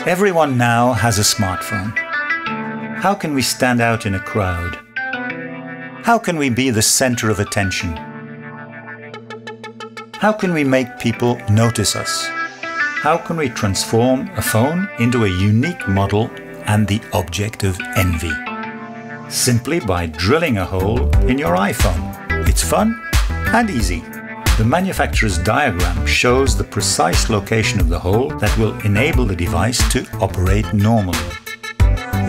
Everyone now has a smartphone. How can we stand out in a crowd? How can we be the center of attention? How can we make people notice us? How can we transform a phone into a unique model and the object of envy? Simply by drilling a hole in your iPhone. It's fun and easy. The manufacturer's diagram shows the precise location of the hole that will enable the device to operate normally.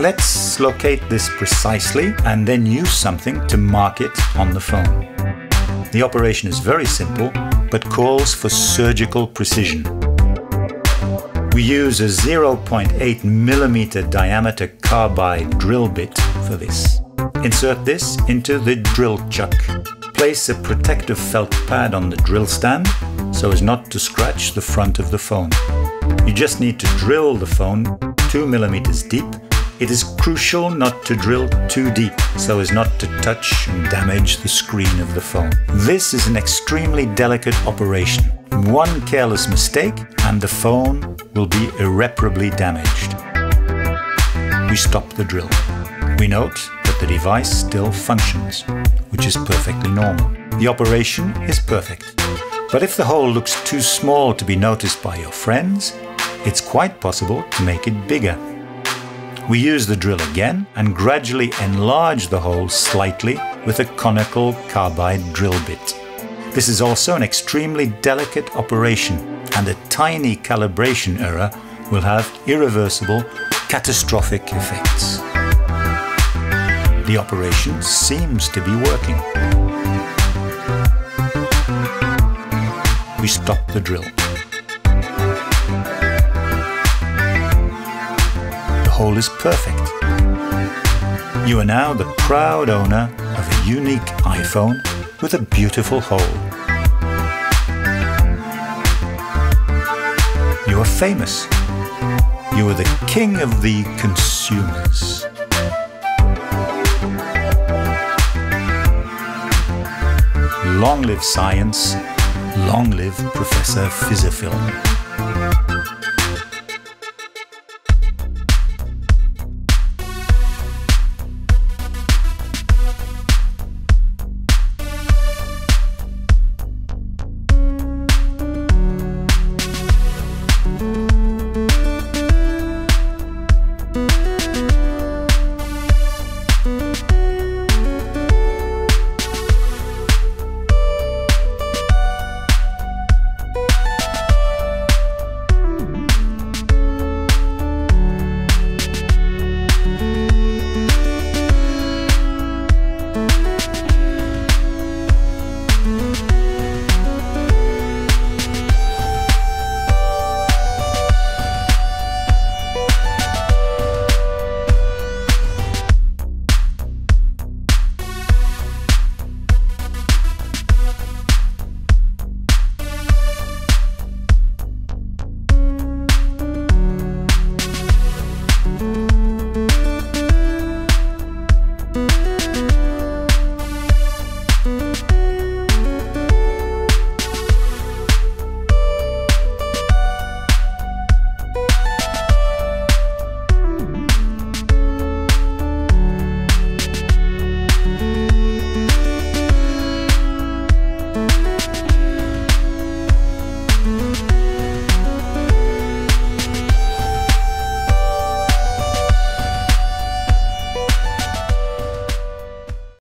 Let's locate this precisely and then use something to mark it on the phone. The operation is very simple, but calls for surgical precision. We use a 0.8mm diameter carbide drill bit for this. Insert this into the drill chuck. Place a protective felt pad on the drill stand so as not to scratch the front of the phone. You just need to drill the phone 2mm deep. It is crucial not to drill too deep so as not to touch and damage the screen of the phone. This is an extremely delicate operation. One careless mistake and the phone will be irreparably damaged. We stop the drill. We note that the device still functions, which is perfectly normal. The operation is perfect. But if the hole looks too small to be noticed by your friends, it's quite possible to make it bigger. We use the drill again and gradually enlarge the hole slightly with a conical carbide drill bit. This is also an extremely delicate operation, and a tiny calibration error will have irreversible, catastrophic effects. The operation seems to be working. We stop the drill. The hole is perfect. You are now the proud owner of a unique iPhone with a beautiful hole. You are famous. You are the king of the consumers. Long live science, long live Professor Fizzafilm.